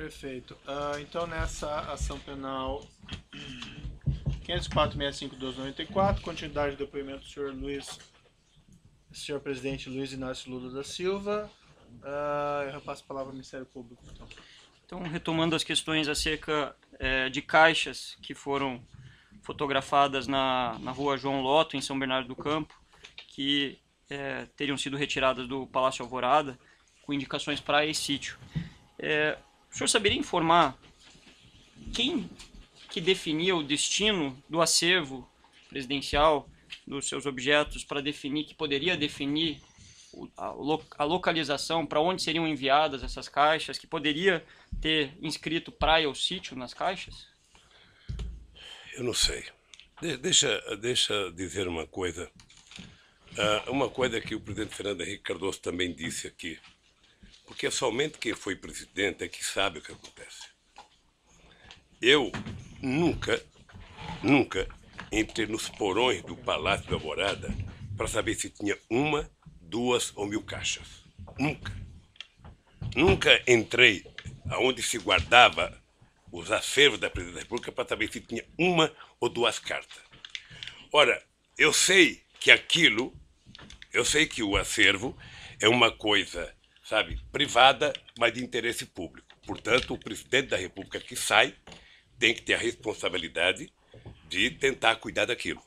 Perfeito. Então, nessa ação penal 504.65.1294, continuidade do depoimento do senhor presidente Luiz Inácio Lula da Silva. Eu repasso a palavra ao Ministério Público. Então, retomando as questões acerca de caixas que foram fotografadas na rua João Lotto, em São Bernardo do Campo, que teriam sido retiradas do Palácio Alvorada, com indicações para esse sítio. O senhor saberia informar quem que definia o destino do acervo presidencial dos seus objetos para definir, que poderia definir a localização, para onde seriam enviadas essas caixas, que poderia ter inscrito praia ou sítio nas caixas? Eu não sei. Deixa dizer uma coisa. Uma coisa que o presidente Fernando Henrique Cardoso também disse aqui. Porque somente quem foi presidente é que sabe o que acontece. Eu nunca entrei nos porões do Palácio da Alvorada para saber se tinha uma, 2 ou 1000 caixas. Nunca. Nunca entrei aonde se guardava os acervos da Presidência da República para saber se tinha uma ou 2 cartas. Ora, eu sei que o acervo é uma coisa, sabe, privada, mas de interesse público. Portanto, o presidente da República que sai tem que ter a responsabilidade de tentar cuidar daquilo.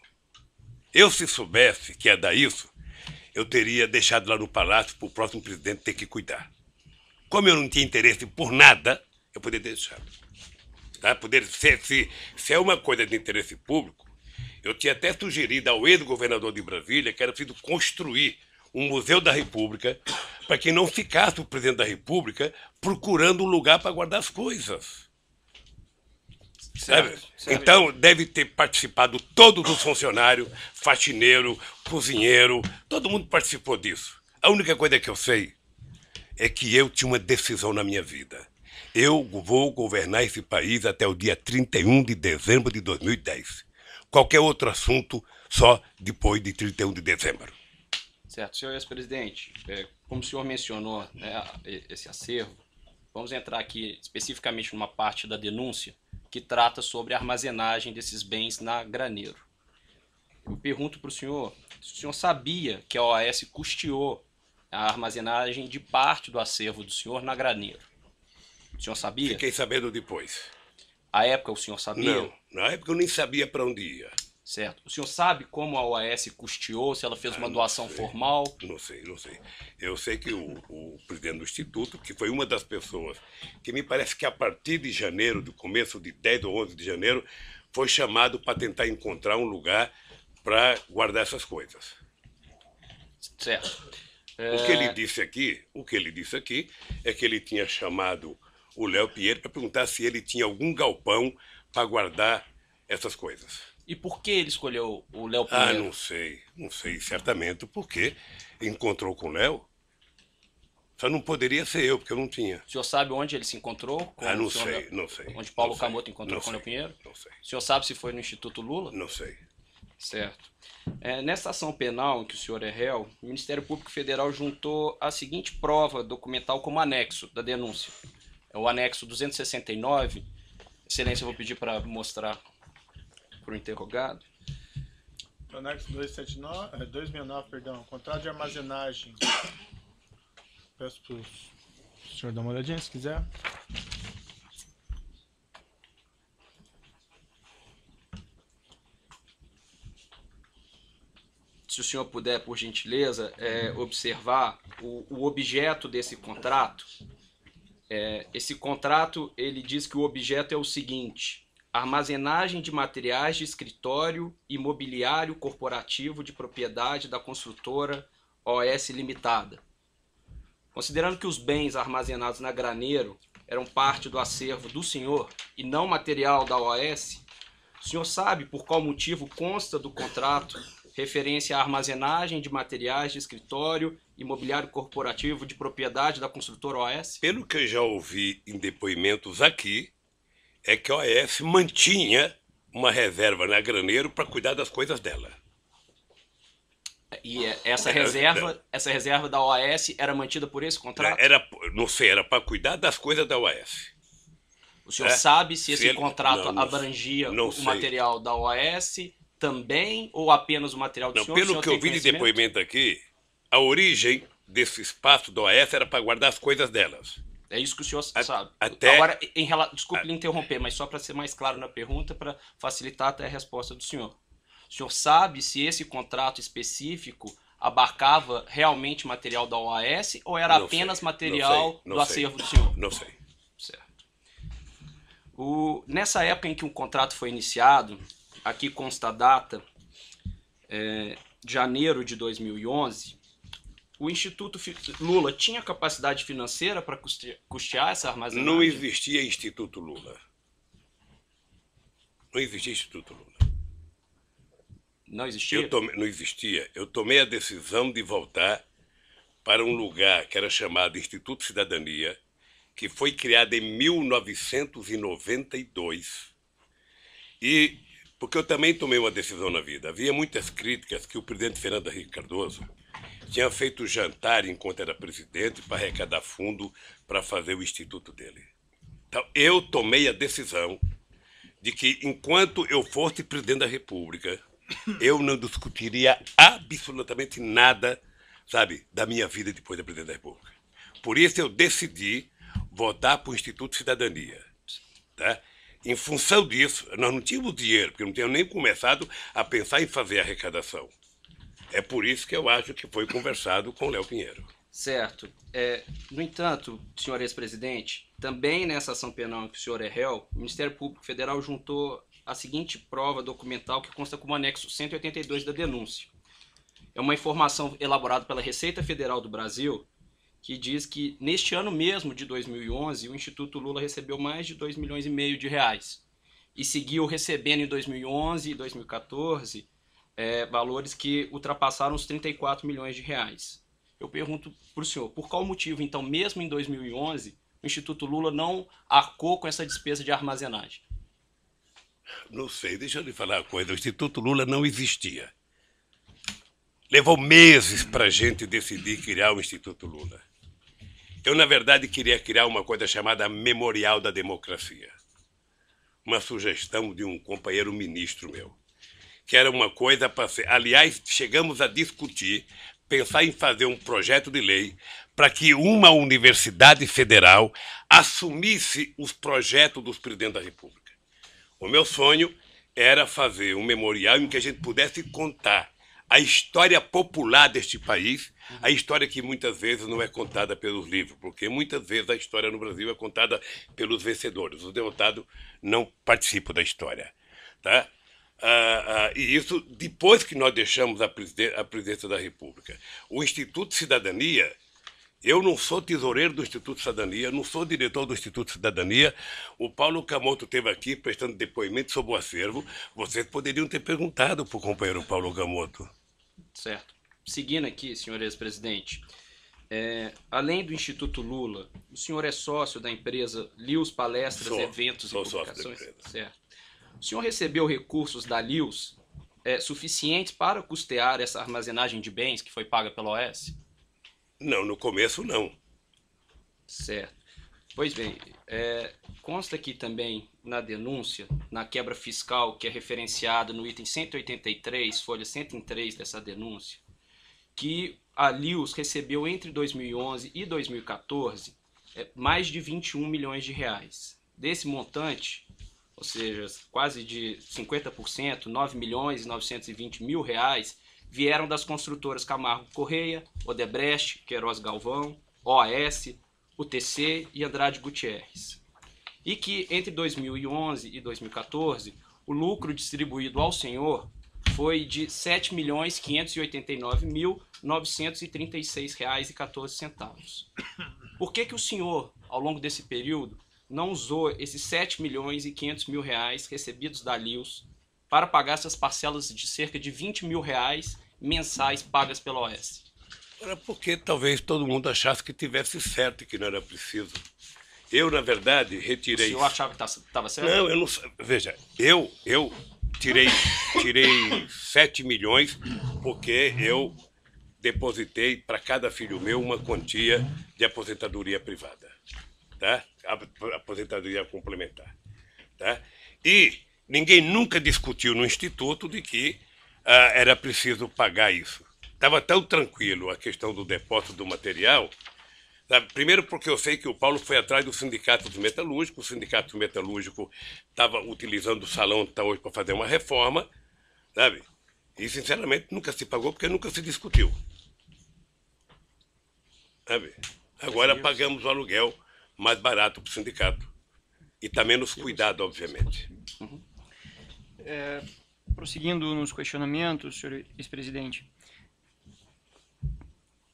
Eu, se soubesse que ia dar isso, eu teria deixado lá no palácio para o próximo presidente ter que cuidar. Como eu não tinha interesse por nada, eu poderia deixar. Tá? Se é uma coisa de interesse público, eu tinha até sugerido ao ex-governador de Brasília que era preciso construir um Museu da República para que não ficasse o presidente da República procurando um lugar para guardar as coisas. Certo. Então, deve ter participado todos os funcionários, faxineiro, cozinheiro, todo mundo participou disso. A única coisa que eu sei é que eu tinha uma decisão na minha vida. Eu vou governar esse país até o dia 31 de dezembro de 2010. Qualquer outro assunto, só depois de 31 de dezembro. Certo. Senhor ex-presidente, como o senhor mencionou, né, esse acervo, vamos entrar aqui especificamente numa parte da denúncia que trata sobre a armazenagem desses bens na Graneiro. Eu pergunto para o senhor se o senhor sabia que a OAS custeou a armazenagem de parte do acervo do senhor na Graneiro. O senhor sabia? Fiquei sabendo depois. À época o senhor sabia? Não, na época eu nem sabia para onde ia. Certo. O senhor sabe como a OAS custeou, se ela fez uma doação formal? Não sei. Eu sei que o presidente do Instituto, que foi uma das pessoas que me parece que a partir de janeiro, do começo de 10 ou 11 de janeiro, foi chamado para tentar encontrar um lugar para guardar essas coisas. Certo. O que ele disse aqui é que ele tinha chamado o Léo Pinheiro para perguntar se ele tinha algum galpão para guardar essas coisas. E por que ele escolheu o Léo Pinheiro? Não sei certamente porque encontrou com o Léo. Só não poderia ser eu, porque eu não tinha. O senhor sabe onde ele se encontrou? Não sei. Onde Paulo Camoto encontrou com o Léo Pinheiro? Não sei. O senhor sabe se foi no Instituto Lula? Não sei. Certo. Nessa ação penal em que o senhor é réu, o Ministério Público Federal juntou a seguinte prova documental como anexo da denúncia. É o anexo 269. Excelência, eu vou pedir para mostrar para o interrogado. O anexo 269, contrato de armazenagem. Peço para o senhor dar uma olhadinha, se quiser. Se o senhor puder, por gentileza, observar o objeto desse contrato. Esse contrato, ele diz que o objeto é o seguinte: armazenagem de materiais de escritório e mobiliário corporativo de propriedade da construtora OS Limitada. Considerando que os bens armazenados na Graneiro eram parte do acervo do senhor e não material da OAS, o senhor sabe por qual motivo consta do contrato referência à armazenagem de materiais de escritório e mobiliário corporativo de propriedade da construtora OAS? Pelo que eu já ouvi em depoimentos aqui, é que a OAS mantinha uma reserva na Graneiro para cuidar das coisas dela. E essa reserva da OAS era mantida por esse contrato? Não sei, era para cuidar das coisas da OAS. O senhor sabe se esse ele- contrato não abrangia não o sei. material da OAS também ou apenas o material do Não, senhor? O pelo senhor que eu tem vi de conhecimento? depoimento aqui, a origem desse espaço do OAS era para guardar as coisas delas. É isso que o senhor sabe. até- Agora, desculpe lhe interromper, mas só para ser mais claro na pergunta, para facilitar até a resposta do senhor. O senhor sabe se esse contrato específico abarcava realmente material da OAS ou era Não apenas sei, material não do sei. acervo do senhor? Não sei. Certo. Nessa época em que o contrato foi iniciado, aqui consta a data, janeiro de 2011, o Instituto Lula tinha capacidade financeira para custear essa armazenagem? Não existia Instituto Lula. Não existia Instituto Lula. Não existia? Não existia. Eu tomei a decisão de voltar para um lugar que era chamado Instituto Cidadania, que foi criado em 1992. E porque eu também tomei uma decisão na vida. Havia muitas críticas que o presidente Fernando Henrique Cardoso tinha feito jantar enquanto era presidente para arrecadar fundo para fazer o instituto dele. Então, eu tomei a decisão de que, enquanto eu fosse presidente da República, eu não discutiria absolutamente nada, sabe, da minha vida depois da presidente da República. Por isso eu decidi votar para o Instituto Cidadania. Tá? Em função disso, nós não tínhamos dinheiro, porque não tínhamos nem começado a pensar em fazer a arrecadação. É por isso que eu acho que foi conversado com o Léo Pinheiro. Certo. No entanto, senhor ex-presidente, também nessa ação penal em que o senhor é réu, o Ministério Público Federal juntou a seguinte prova documental que consta como anexo 182 da denúncia. É uma informação elaborada pela Receita Federal do Brasil, que diz que neste ano mesmo de 2011, o Instituto Lula recebeu mais de 2,5 milhões de reais e seguiu recebendo em 2011 e 2014 valores que ultrapassaram os 34 milhões de reais. Eu pergunto para o senhor, por qual motivo, então, mesmo em 2011, o Instituto Lula não arcou com essa despesa de armazenagem? Não sei, deixa eu lhe falar uma coisa. O Instituto Lula não existia. Levou meses para a gente decidir criar o Instituto Lula. Eu, na verdade, queria criar uma coisa chamada Memorial da Democracia. Uma sugestão de um companheiro ministro meu. Que era uma coisa para ser... Aliás, chegamos a discutir, pensar em fazer um projeto de lei para que uma universidade federal assumisse os projetos dos presidentes da República. O meu sonho era fazer um memorial em que a gente pudesse contar a história popular deste país, a história que muitas vezes não é contada pelos livros, porque muitas vezes a história no Brasil é contada pelos vencedores. Os derrotados não participam da história. Tá? E isso depois que nós deixamos a presidência da República. O Instituto Cidadania, eu não sou tesoureiro do Instituto Cidadania, não sou diretor do Instituto Cidadania. O Paulo Camoto esteve aqui prestando depoimento sobre o acervo. Vocês poderiam ter perguntado para o companheiro Paulo Camoto. Certo. Seguindo aqui, senhor ex-presidente, além do Instituto Lula, o senhor é sócio da empresa Lius Palestras, Eventos e Publicações? Certo. O senhor recebeu recursos da Lius suficientes para custear essa armazenagem de bens que foi paga pela OAS? Não, no começo não. Certo. Pois bem, consta aqui também na denúncia, na quebra fiscal que é referenciada no item 183, folha 103 dessa denúncia, que a Lius recebeu entre 2011 e 2014 mais de 21 milhões de reais. Desse montante, ou seja, quase de 50%, 9 milhões e 920 mil reais, vieram das construtoras Camargo Correia, Odebrecht, Queiroz Galvão, OAS, UTC e Andrade Gutierrez. E que entre 2011 e 2014, o lucro distribuído ao senhor foi de R$ 7.589.936,14. Por que o senhor, ao longo desse período, não usou esses R$ 7.500.000 recebidos da Lius para pagar essas parcelas de cerca de R$ 20 mil mensais pagas pela OAS? Era porque talvez todo mundo achasse que tivesse certo e que não era preciso. Eu, na verdade, retirei... O senhor achava que estava certo? Não, eu não... Veja, eu tirei 7 milhões porque eu depositei para cada filho meu uma quantia de aposentadoria privada. tá? A aposentadoria complementar, tá? E ninguém nunca discutiu no Instituto de que era preciso pagar isso. Estava tão tranquilo a questão do depósito do material, sabe? Primeiro porque eu sei que o Paulo foi atrás do sindicato metalúrgico, o sindicato metalúrgico estava utilizando o salão até hoje para fazer uma reforma, sabe? E, sinceramente, nunca se pagou porque nunca se discutiu. Sabe? Agora pagamos o aluguel mais barato para o sindicato. E está menos cuidado, obviamente. Prosseguindo nos questionamentos, senhor ex-presidente,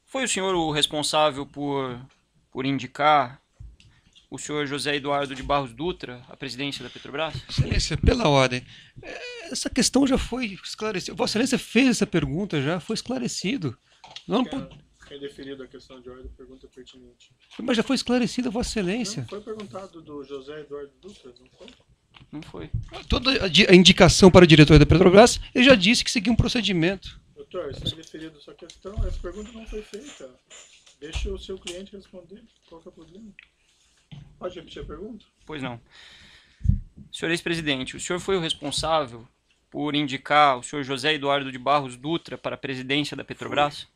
foi o senhor o responsável por indicar o senhor José Eduardo de Barros Dutra à presidência da Petrobras? Excelência, pela ordem. Essa questão já foi esclarecida. Vossa Excelência fez essa pergunta, já foi esclarecido. Não, Quem deferido a questão de ordem, pergunta pertinente. mas já foi esclarecida, Vossa Excelência. Não foi perguntado do José Eduardo Dutra, não foi? Não foi. Toda a indicação para o diretor da Petrobras, ele já disse que seguia um procedimento. Doutor, está deferido sua questão, essa pergunta não foi feita. Deixa o seu cliente responder. Qual que é o problema? Pode repetir a pergunta? Pois não. Senhor ex-presidente, o senhor foi o responsável por indicar o senhor José Eduardo de Barros Dutra para a presidência da Petrobras?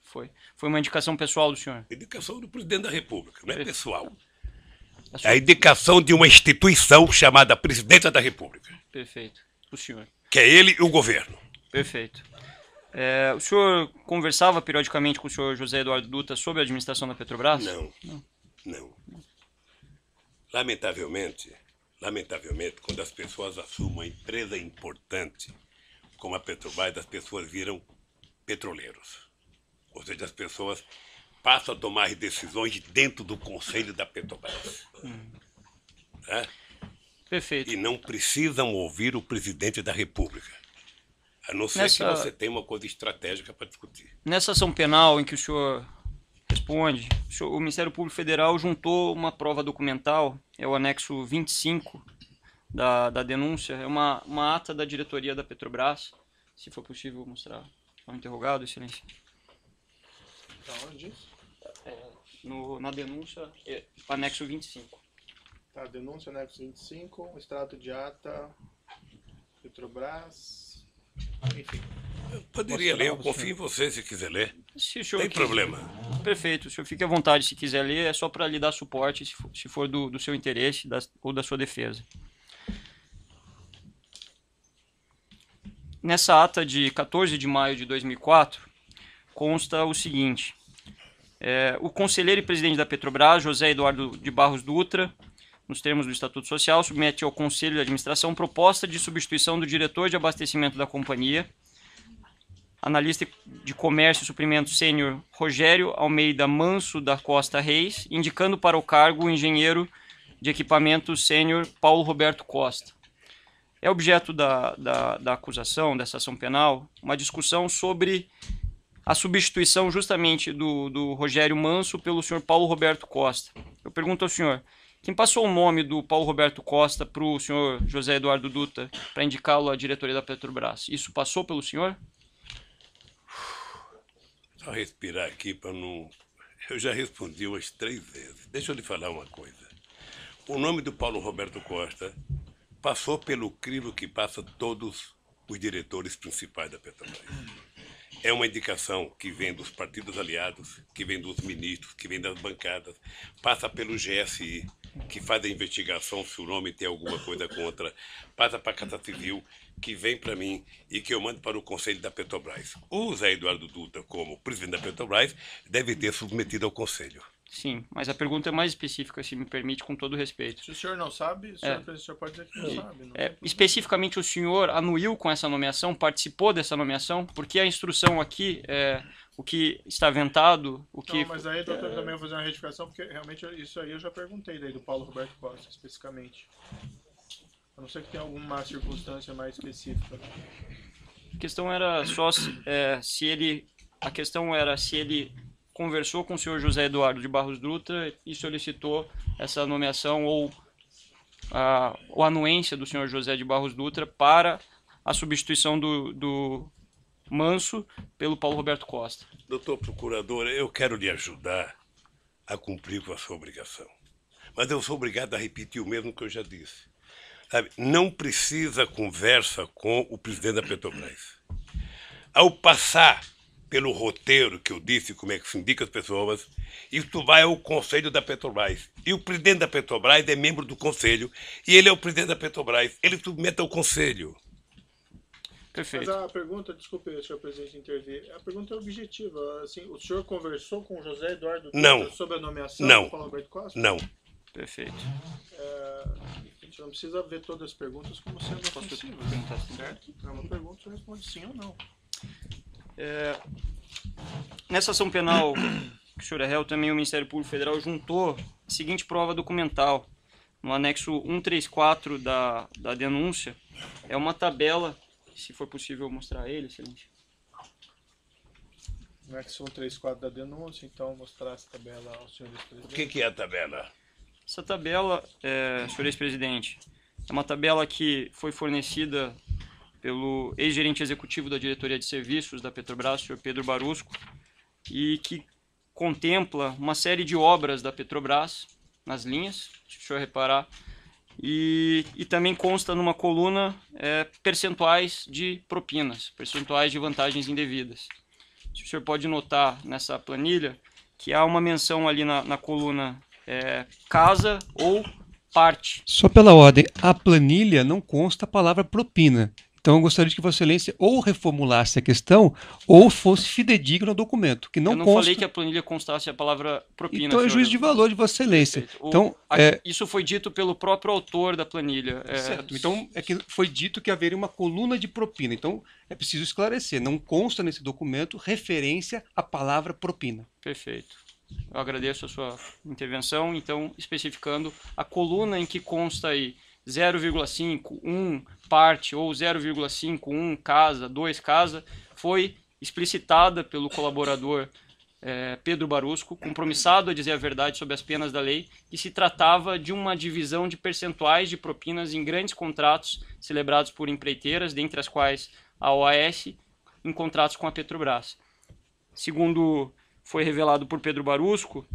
Foi. Foi uma indicação pessoal do senhor? Indicação do presidente da República, não é pessoal. A É a indicação de uma instituição chamada Presidência da República, Perfeito. O senhor. que é ele e o governo. Perfeito. O senhor conversava periodicamente com o senhor José Eduardo Dutra sobre a administração da Petrobras? Não. Lamentavelmente, quando as pessoas assumem uma empresa importante como a Petrobras, as pessoas viram petroleiros. Ou seja, as pessoas passam a tomar decisões dentro do conselho da Petrobras. Tá? Perfeito. E não precisam ouvir o presidente da República. A não ser que você tenha uma coisa estratégica para discutir. Nessa ação penal em que o senhor responde, o Ministério Público Federal juntou uma prova documental, é o anexo 25 da denúncia, é uma ata da diretoria da Petrobras, se for possível mostrar ao interrogado, excelência. Da onde isso? Na denúncia, anexo 25. Tá, denúncia anexo 25, extrato de ata, Petrobras, enfim. Eu poderia ler, eu confio em você se quiser ler. Se o senhor Tem problema. Perfeito, o senhor fique à vontade se quiser ler, é só para lhe dar suporte, se for do seu interesse ou da sua defesa. Nessa ata de 14 de maio de 2004, consta o seguinte: o conselheiro e presidente da Petrobras, José Eduardo de Barros Dutra, nos termos do Estatuto Social, submete ao Conselho de Administração proposta de substituição do diretor de abastecimento da companhia, analista de comércio e suprimento sênior Rogério Almeida Manso da Costa Reis, indicando para o cargo o engenheiro de equipamentos sênior Paulo Roberto Costa. É objeto da acusação, dessa ação penal, uma discussão sobre a substituição justamente do Rogério Manso pelo senhor Paulo Roberto Costa. Eu pergunto ao senhor, quem passou o nome do Paulo Roberto Costa para o senhor José Eduardo Dutra para indicá-lo à diretoria da Petrobras? Isso passou pelo senhor? Só respirar aqui para não... Eu já respondi umas 3 vezes. Deixa eu lhe falar uma coisa. O nome do Paulo Roberto Costa passou pelo crivo que passa todos os diretores principais da Petrobras. É uma indicação que vem dos partidos aliados, que vem dos ministros, que vem das bancadas, passa pelo GSI, que faz a investigação se o nome tem alguma coisa contra, passa para a Casa Civil, que vem para mim e que eu mando para o Conselho da Petrobras. O Zé Eduardo Dutra, como presidente da Petrobras, deve ter submetido ao Conselho. Sim, mas a pergunta é mais específica, se me permite, com todo respeito. Se o senhor não sabe, o senhor pode dizer que não sabe. Não especificamente, o senhor anuiu com essa nomeação, participou dessa nomeação? Porque a instrução aqui, o que está aventado, o que... Não, mas aí, doutor, também vou fazer uma retificação, porque realmente isso aí eu já perguntei daí do Paulo Roberto Costa, especificamente. A não ser que tenha alguma circunstância mais específica. A questão era só se ele conversou com o senhor José Eduardo de Barros Dutra e solicitou essa nomeação ou a anuência do senhor José de Barros Dutra para a substituição do Manso pelo Paulo Roberto Costa. Doutor Procurador, eu quero lhe ajudar a cumprir com a sua obrigação. mas eu sou obrigado a repetir o mesmo que eu já disse. Sabe, não precisa conversa com o presidente da Petrobras. Ao passar pelo roteiro que eu disse, como é que se indica as pessoas, isso vai ao Conselho da Petrobras. E o presidente da Petrobras é membro do Conselho, e ele é o presidente da Petrobras. Ele submete ao Conselho. Perfeito. Mas a pergunta, desculpe, senhor presidente, intervir. A pergunta é objetiva. Assim, o senhor conversou com o José Eduardo Não. sobre a nomeação Não. do Paulo Roberto Costa? Não. Perfeito. A gente não precisa ver todas as perguntas como sendo ofensivas, certo? É uma pergunta, você responde sim ou não. Nessa ação penal que o senhor é réu, também o Ministério Público Federal juntou a seguinte prova documental. No anexo 134 da denúncia, é uma tabela, se for possível mostrar ele, excelente. No anexo 134 da denúncia, então mostrar essa tabela ao senhor O ex-presidente. que é a tabela? Essa tabela, senhor ex-presidente, é uma tabela que foi fornecida pelo ex-gerente executivo da diretoria de serviços da Petrobras, o senhor Pedro Barusco, e que contempla uma série de obras da Petrobras nas linhas, se o senhor reparar, e também consta numa coluna percentuais de propinas, percentuais de vantagens indevidas. O senhor pode notar nessa planilha que há uma menção ali na coluna casa ou parte. Só pela ordem, a planilha não consta a palavra propina. Então eu gostaria de que Vossa Excelência ou reformulasse a questão ou fosse fidedigno ao documento, que não Eu não consta. falei que a planilha constasse a palavra propina. Então é senhor. juízo de valor de Vossa Excelência. Perfeito. Então, Isso foi dito pelo próprio autor da planilha. certo. Então é que foi dito que haveria uma coluna de propina. Então é preciso esclarecer. Não consta nesse documento referência à palavra propina. Perfeito. Eu agradeço a sua intervenção. Então, especificando a coluna em que consta aí 0,5, 1 parte ou 0,5, 1 casa, 2 casa, foi explicitada pelo colaborador Pedro Barusco, compromissado a dizer a verdade sobre as penas da lei, que se tratava de uma divisão de percentuais de propinas em grandes contratos celebrados por empreiteiras, dentre as quais a OAS, em contratos com a Petrobras. Segundo foi revelado por Pedro Barusco,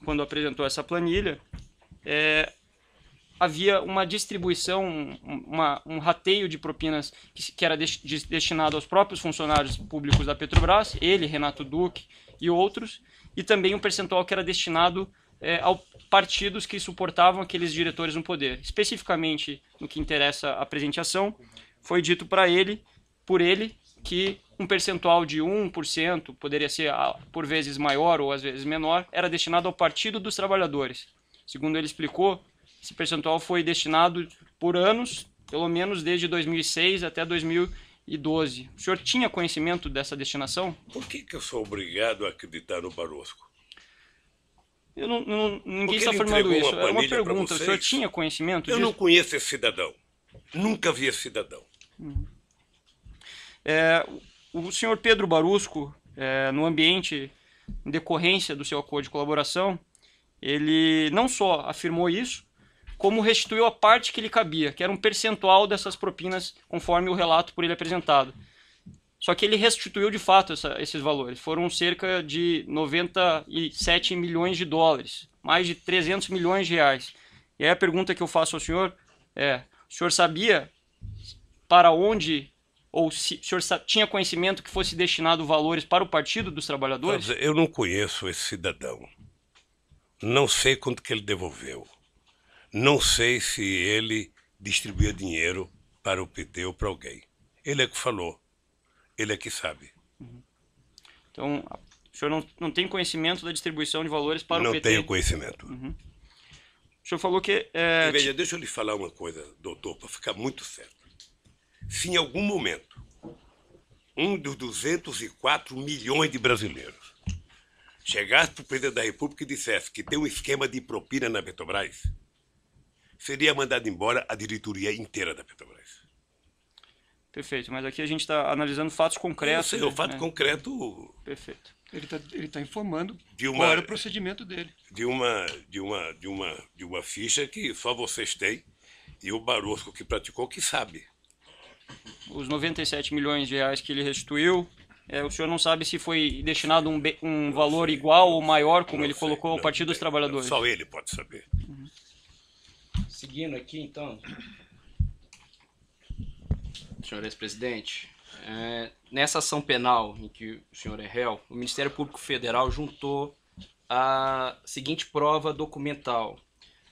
quando apresentou essa planilha, havia uma distribuição, um rateio de propinas que era destinado aos próprios funcionários públicos da Petrobras, ele, Renato Duque e outros, e também um percentual que era destinado a partidos que suportavam aqueles diretores no poder. Especificamente, no que interessa a presente ação, foi dito por ele, que um percentual de 1%, poderia ser por vezes maior ou às vezes menor, era destinado ao Partido dos Trabalhadores. Segundo ele explicou, esse percentual foi destinado por anos, pelo menos desde 2006 até 2012. O senhor tinha conhecimento dessa destinação? Por que eu sou obrigado a acreditar no Barosco? Ninguém está afirmando isso. É uma pergunta. O senhor tinha conhecimento disso? Eu não conheço esse cidadão. Nunca vi esse cidadão. O senhor Pedro Barusco, no ambiente, em decorrência do seu acordo de colaboração, ele não só afirmou isso, como restituiu a parte que lhe cabia, que era um percentual dessas propinas, conforme o relato por ele apresentado. Só que ele restituiu de fato esses valores. Foram cerca de 97 milhões de dólares, mais de 300 milhões de reais. E aí a pergunta que eu faço ao senhor o senhor sabia para onde, ou se o senhor tinha conhecimento que fosse destinado valores para o Partido dos Trabalhadores? Eu não conheço esse cidadão. Não sei quanto que ele devolveu. Não sei se ele distribuía dinheiro para o PT ou para alguém. Ele é que falou. Ele é que sabe. Então, o senhor não tem conhecimento da distribuição de valores para o PT? Não tenho conhecimento. O senhor falou que... Veja, deixa eu lhe falar uma coisa, doutor, para ficar muito certo. Se em algum momento um dos 204 milhões de brasileiros chegasse para o presidente da República e dissesse que tem um esquema de propina na Petrobras, seria mandado embora a diretoria inteira da Petrobras. Perfeito, mas aqui a gente está analisando fatos concretos. O fato concreto... Perfeito. Ele tá informando qual qual era o procedimento dele. De uma ficha que só vocês têm e o Barosco que praticou que sabe. Os 97 milhões de reais que ele restituiu O senhor não sabe se foi destinado um valor igual ou maior, como ele colocou, ao Partido dos Trabalhadores? Só ele pode saber. Seguindo aqui, então, senhor ex-presidente, nessa ação penal em que o senhor é réu, o Ministério Público Federal juntou a seguinte prova documental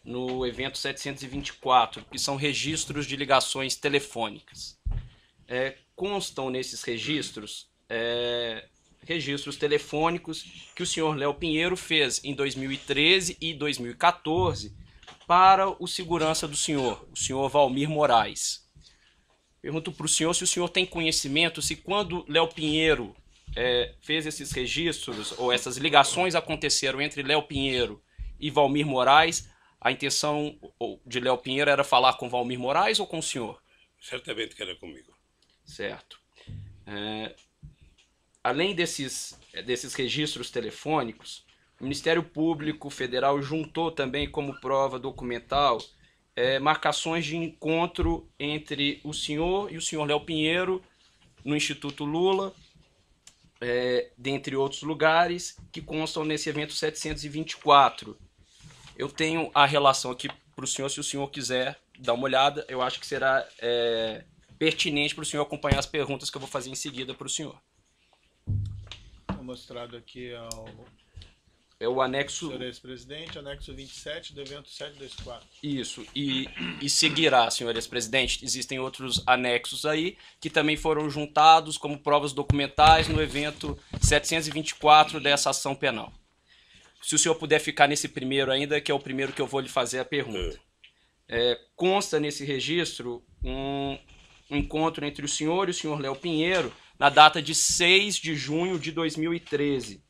no evento 724, que são registros de ligações telefônicas. Constam nesses registros registros telefônicos que o senhor Léo Pinheiro fez em 2013 e 2014 para o segurança do senhor, o senhor Valmir Moraes. Pergunto para o senhor se o senhor tem conhecimento se quando Léo Pinheiro fez esses registros ou essas ligações aconteceram entre Léo Pinheiro e Valmir Moraes, a intenção de Léo Pinheiro era falar com Valmir Moraes ou com o senhor? Certamente que era comigo. Certo. Além desses registros telefônicos, o Ministério Público Federal juntou também como prova documental marcações de encontro entre o senhor e o senhor Léo Pinheiro no Instituto Lula, dentre outros lugares, que constam nesse evento 724. Eu tenho a relação aqui para o senhor, se o senhor quiser dar uma olhada, eu acho que será pertinente para o senhor acompanhar as perguntas que eu vou fazer em seguida para o senhor. Mostrado aqui o anexo... senhor ex-presidente, anexo 27 do evento 724. Isso, e seguirá, senhor ex-presidente. Existem outros anexos aí que também foram juntados como provas documentais no evento 724 dessa ação penal. Se o senhor puder ficar nesse primeiro ainda, que é o primeiro que eu vou lhe fazer a pergunta. Consta nesse registro um encontro entre o senhor e o senhor Léo Pinheiro na data de 6 de junho de 2013.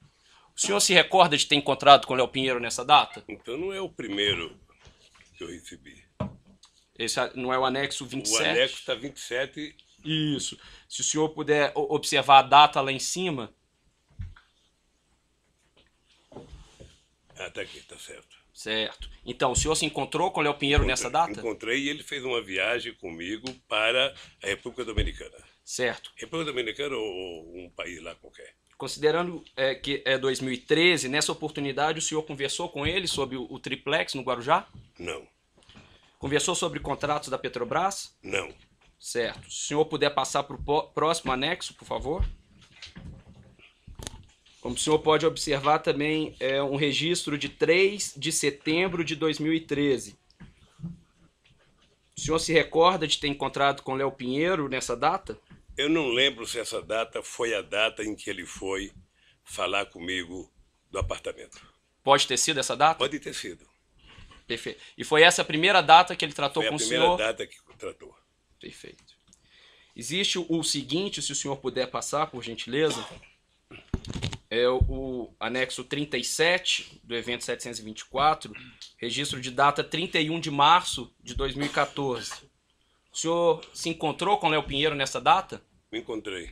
O senhor se recorda de ter encontrado com o Léo Pinheiro nessa data? Então não é o primeiro que eu recebi. Esse não é o anexo 27? O anexo está 27. Isso. Se o senhor puder observar a data lá em cima. Tá aqui, tá certo. Certo. Então, o senhor se encontrou com o Léo Pinheiro nessa data? Encontrei e ele fez uma viagem comigo para a República Dominicana. Certo. República Dominicana ou um país lá qualquer? Considerando que é 2013, nessa oportunidade o senhor conversou com ele sobre o triplex no Guarujá? Não. Conversou sobre contratos da Petrobras? Não. Certo. Se o senhor puder passar para o próximo anexo, por favor. Como o senhor pode observar também, é um registro de 3 de setembro de 2013. O senhor se recorda de ter encontrado com Léo Pinheiro nessa data? Eu não lembro se essa data foi a data em que ele foi falar comigo do apartamento. Pode ter sido essa data? Pode ter sido. Perfeito. E foi essa a primeira data que ele tratou com o senhor? Foi a primeira data que tratou. Perfeito. Existe o seguinte, se o senhor puder passar, por gentileza, é o anexo 37 do evento 724, registro de data 31 de março de 2014. O senhor se encontrou com o Léo Pinheiro nessa data? Me encontrei.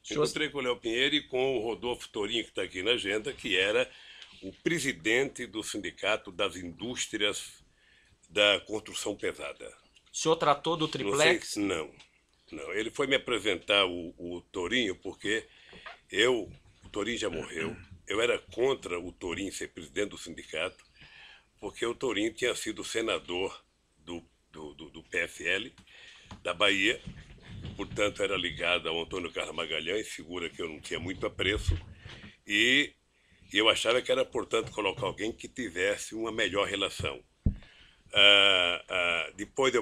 Senhor... Encontrei com o Léo Pinheiro e com o Rodolfo Torinho, que está aqui na agenda, que era o presidente do Sindicato das Indústrias da Construção Pesada. O senhor tratou do triplex? Não. Ele foi me apresentar o Torinho porque o Torinho já morreu. Eu era contra o Torinho ser presidente do sindicato, porque o Torinho tinha sido senador do PFL da Bahia, portanto era ligado ao Antônio Carlos Magalhães, figura que eu não tinha muito apreço, e eu achava que era, portanto, colocar alguém que tivesse uma melhor relação. Depois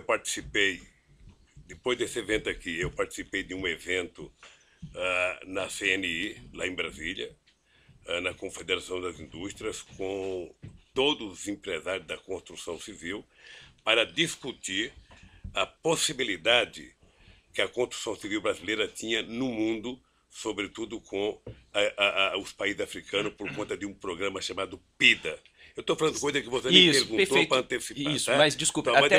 desse evento aqui, eu participei de um evento na CNI, lá em Brasília, na Confederação das Indústrias, com todos os empresários da construção civil, para discutir a possibilidade que a construção civil brasileira tinha no mundo, sobretudo com os países africanos, por conta de um programa chamado PIDA. Eu estou falando coisa que você me perguntou para antecipar. Isso, tá? mas desculpa. Então, mas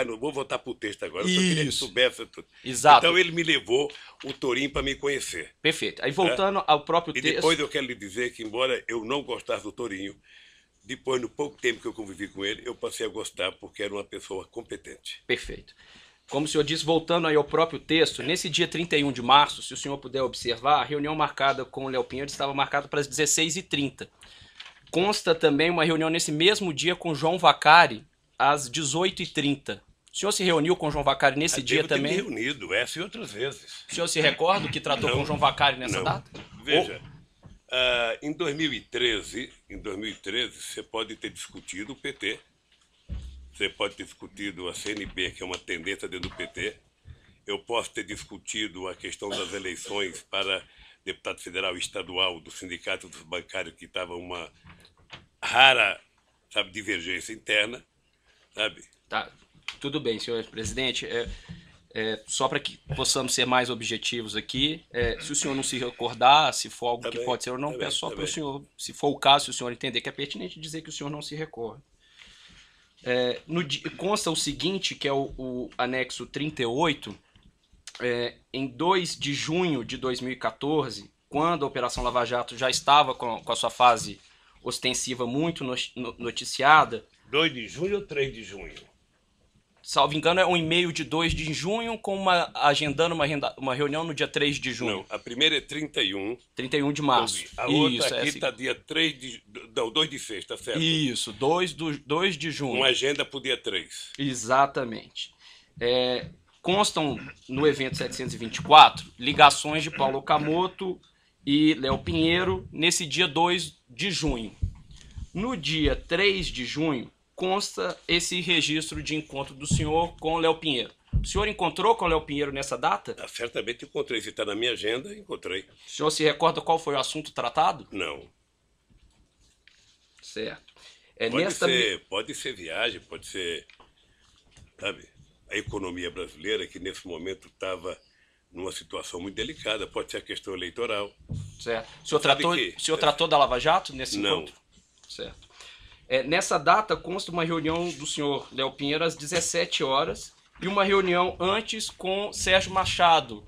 eu vou voltar para o texto agora. Eu só queria que soubesse tudo. Exato. Então ele me levou o Torinho para me conhecer. Perfeito. Aí voltando ao próprio texto... E depois eu quero lhe dizer que, embora eu não gostasse do Torinho, depois, no pouco tempo que eu convivi com ele, eu passei a gostar porque era uma pessoa competente. Perfeito. Como o senhor disse, voltando aí ao próprio texto, nesse dia 31 de março, se o senhor puder observar, a reunião marcada com o Léo Pinheiro estava marcada para as 16h30. Consta também uma reunião nesse mesmo dia com João Vacari, às 18h30. O senhor se reuniu com o João Vacari nesse dia também? Devo ter me reunido, essa e outras vezes. O senhor se recorda que tratou com o João Vacari nessa Não. data? Veja, em 2013, você pode ter discutido o PT, você pode ter discutido a CNB, que é uma tendência dentro do PT, eu posso ter discutido a questão das eleições para deputado federal e estadual do sindicato dos bancários, que estava uma rara, sabe, divergência interna, sabe? Tá, tudo bem, senhor presidente. Só para que possamos ser mais objetivos aqui, se o senhor não se recordar, se for algo que pode ser ou não, peço só para o senhor, se for o caso, se o senhor entender que é pertinente, dizer que o senhor não se recorda. Consta o seguinte, que é o anexo 38, em 2 de junho de 2014, quando a Operação Lava Jato já estava com a sua fase ostensiva muito noticiada. 2 de junho ou 3 de junho? Salvo engano, é um e-mail de 2 de junho, com agendando uma reunião no dia 3 de junho. Não, a primeira é 31. 31 de março. A outra Isso, aqui está dia 3 de... Não, 2 de sexta, certo? Isso, 2 de junho. Uma agenda para o dia 3. Exatamente. Constam no evento 724 ligações de Paulo Okamoto e Léo Pinheiro nesse dia 2 de junho. No dia 3 de junho, consta esse registro de encontro do senhor com o Léo Pinheiro. O senhor encontrou com o Léo Pinheiro nessa data? Certamente encontrei. Se está na minha agenda, encontrei. O senhor se recorda qual foi o assunto tratado? Não. Certo. Pode ser viagem, pode ser, sabe, a economia brasileira, que nesse momento estava numa situação muito delicada, pode ser a questão eleitoral. Certo. O senhor tratou da Lava Jato nesse encontro? Não. Certo. Nessa data consta uma reunião do senhor Léo Pinheiro às 17 horas e uma reunião antes com Sérgio Machado,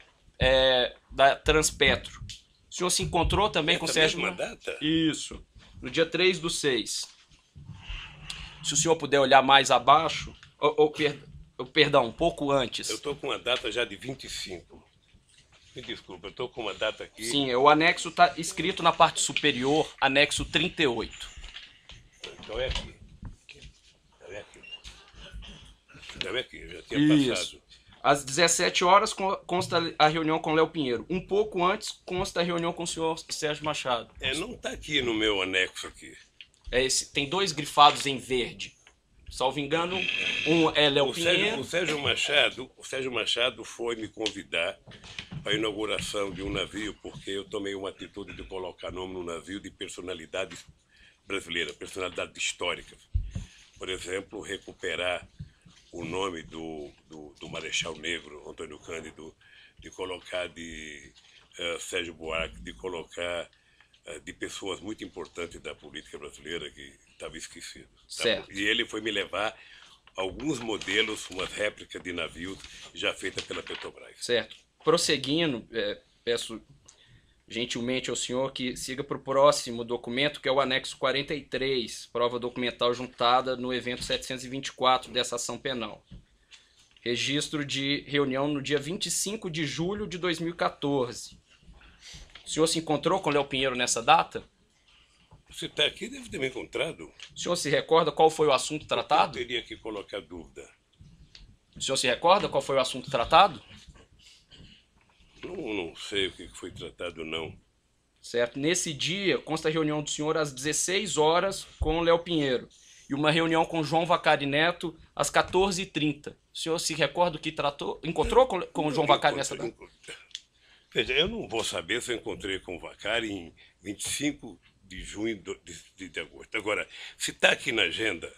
da Transpetro. O senhor se encontrou também com Sérgio Machado? Data? Isso. No dia 3/6. Se o senhor puder olhar mais abaixo, perdão, um pouco antes. Eu estou com uma data já de 25. Me desculpa, eu estou com uma data aqui. Sim, o anexo está escrito na parte superior, anexo 38. Então é aqui. Então é aqui, eu já tinha passado. Às 17 horas consta a reunião com Léo Pinheiro. Um pouco antes consta a reunião com o senhor Sérgio Machado. Não está aqui no meu anexo aqui. Tem 2 grifados em verde. Salvo engano, um é Léo Pinheiro. O Sérgio Machado foi me convidar para a inauguração de um navio, porque eu tomei uma atitude de colocar nome no navio de personalidades brasileiras, personalidades históricas. Por exemplo, recuperar o nome do Marechal Negro, Antônio Cândido, de colocar de Sérgio Buarque, de colocar de pessoas muito importantes da política brasileira que estavam esquecidos. Certo. E ele foi me levar alguns modelos, umas réplicas de navios já feitas pela Petrobras. Certo. Prosseguindo, peço gentilmente ao senhor que siga para o próximo documento, que é o anexo 43, prova documental juntada no evento 724 dessa ação penal. Registro de reunião no dia 25 de julho de 2014. O senhor se encontrou com o Léo Pinheiro nessa data? Você está aqui, deve ter me encontrado. O senhor se recorda qual foi o assunto tratado? Eu teria que colocar dúvida. O senhor se recorda qual foi o assunto tratado? Não sei o que foi tratado, não. Certo. Nesse dia, consta a reunião do senhor às 16 horas com o Léo Pinheiro e uma reunião com João Vacari Neto às 14h30. O senhor se recorda o que tratou? Encontrou com o João Vacari nessa data? Veja, eu não vou saber se eu encontrei com o Vacari em 25 de junho de agosto. Agora, se está aqui na agenda,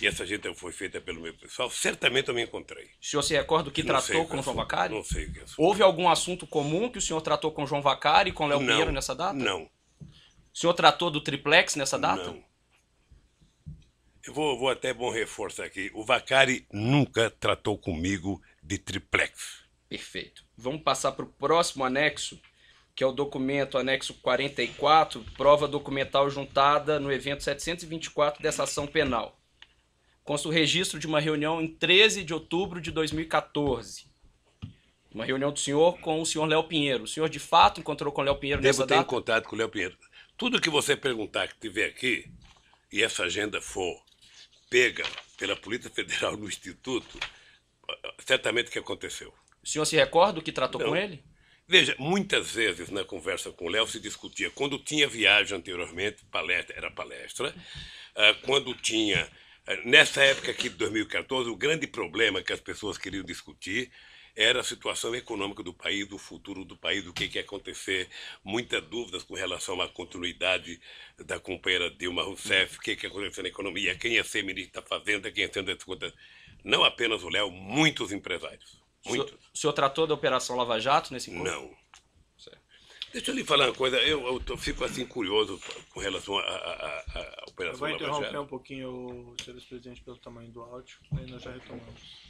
e essa agenda foi feita pelo meu pessoal, certamente eu me encontrei. O senhor se recorda o que tratou com o João Vacari? Não sei o que é. Houve algum assunto comum que o senhor tratou com o João Vacari e com o Léo Pinheiro nessa data? Não. O senhor tratou do triplex nessa data? Não. Eu vou até bom reforçar aqui. O Vacari nunca tratou comigo de triplex. Perfeito. Vamos passar para o próximo anexo, que é o documento anexo 44, prova documental juntada no evento 724 dessa ação penal. consta o registro de uma reunião em 13 de outubro de 2014. Uma reunião do senhor com o senhor Léo Pinheiro. O senhor, de fato, encontrou com o Léo Pinheiro nessa Devo ter data? contato com o Léo Pinheiro. Tudo que você perguntar que tiver aqui, e essa agenda for pega pela Polícia Federal no Instituto, certamente que aconteceu. O senhor se recorda do que tratou Não. com ele? Veja, muitas vezes na conversa com o Léo se discutia, quando tinha viagem anteriormente, palestra era palestra, quando tinha, nessa época aqui de 2014, o grande problema que as pessoas queriam discutir era a situação econômica do país, o futuro do país, o que ia acontecer, muitas dúvidas com relação à continuidade da companheira Dilma Rousseff, o que ia acontecer na economia, quem ia ser ministro da Fazenda, quem ia ser das contas. Não apenas o Léo, muitos empresários. Muitos. O senhor tratou da Operação Lava Jato nesse encontro? Não. Certo. Deixa eu lhe falar uma coisa, eu fico assim curioso com relação à Eu Operação vou Lava interromper Jato. um pouquinho o senhor presidente pelo tamanho do áudio, aí nós já retomamos.